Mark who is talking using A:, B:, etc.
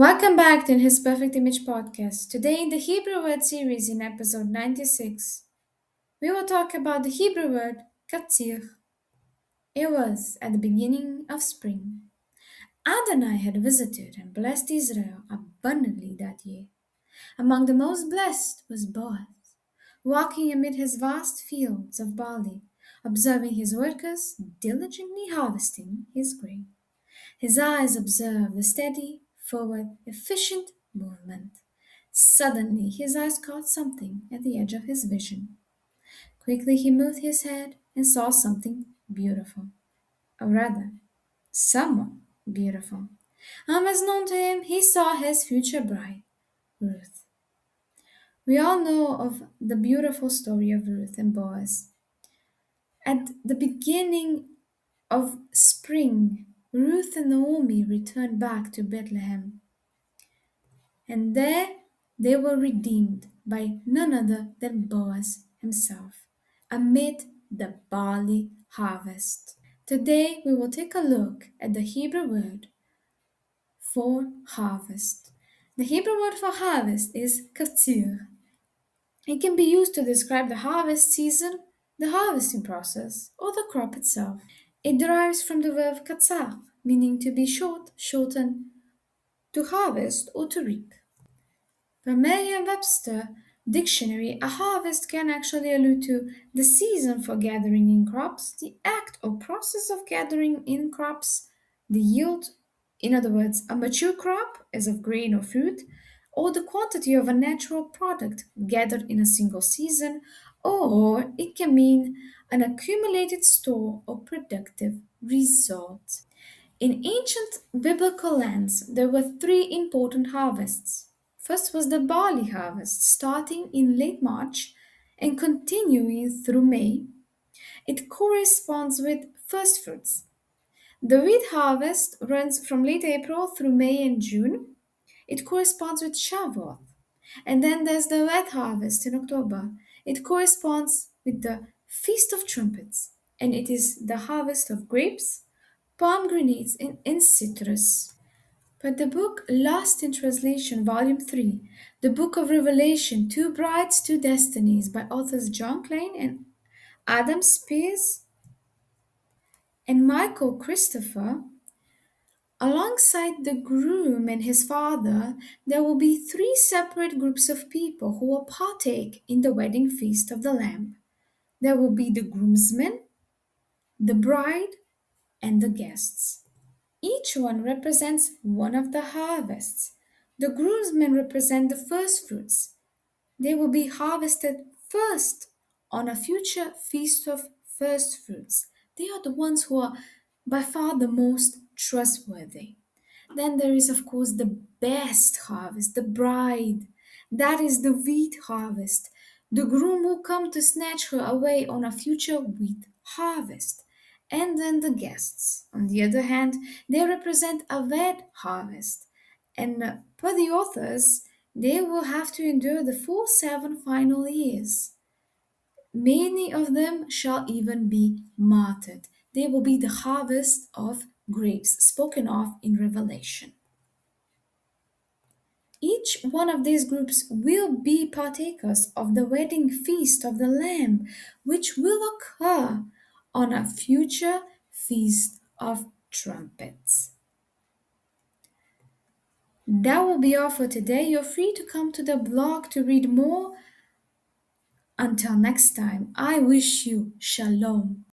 A: Welcome back to His Perfect Image podcast. Today, in the Hebrew word series, in episode 96, we will talk about the Hebrew word Qatsiyr. It was at the beginning of spring. Adonai had visited and blessed Israel abundantly that year. Among the most blessed was Boaz, walking amid his vast fields of barley, observing his workers diligently harvesting his grain. His eyes observed the steady, forward, efficient movement. Suddenly his eyes caught something at the edge of his vision. Quickly he moved his head and saw something beautiful, or rather, someone beautiful. Unbeknown to him, he saw his future bride, Ruth. We all know of the beautiful story of Ruth and Boaz. At the beginning of spring, Ruth and Naomi returned back to Bethlehem. And there they were redeemed by none other than Boaz himself amid the barley harvest. Today we will take a look at the Hebrew word for harvest. The Hebrew word for harvest is Qatsiyr. It can be used to describe the harvest season, the harvesting process, or the crop itself. It derives from the verb katsar, meaning to be short, shorten, to harvest, or to reap. Per Merriam-Webster dictionary, a harvest can actually allude to the season for gathering in crops, the act or process of gathering in crops, the yield, in other words, a mature crop as of grain or fruit, or the quantity of a natural product gathered in a single season, or it can mean an accumulated store or productive result. In ancient biblical lands, there were three important harvests. First was the barley harvest, starting in late March and continuing through May. It corresponds with first fruits. The wheat harvest runs from late April through May and June. It corresponds with Shavuot. And then there's the wheat harvest in October. It corresponds with the Feast of Trumpets, and it is the harvest of grapes, pomegranates, and citrus. But the book Lost in Translation, Volume 3, the Book of Revelation, Two Brides, Two Destinies by authors John Klein and Adam Spears and Michael Christopher, alongside the groom and his father, there will be three separate groups of people who will partake in the wedding feast of the Lamb. There will be the groomsmen, the bride, and the guests. Each one represents one of the harvests. The groomsmen represent the first fruits. They will be harvested first on a future feast of first fruits. They are the ones who are by far the most trustworthy. Then there is, of course, the best harvest, the bride. That is the wheat harvest. The groom will come to snatch her away on a future wheat harvest. And then the guests. On the other hand, they represent a red harvest. And per the authors, they will have to endure the full 7 final years. Many of them shall even be martyred. They will be the harvest of grapes spoken of in Revelation. Each one of these groups will be partakers of the wedding feast of the Lamb, which will occur on a future feast of trumpets. That will be all for today. You're free to come to the blog to read more. Until next time, I wish you shalom.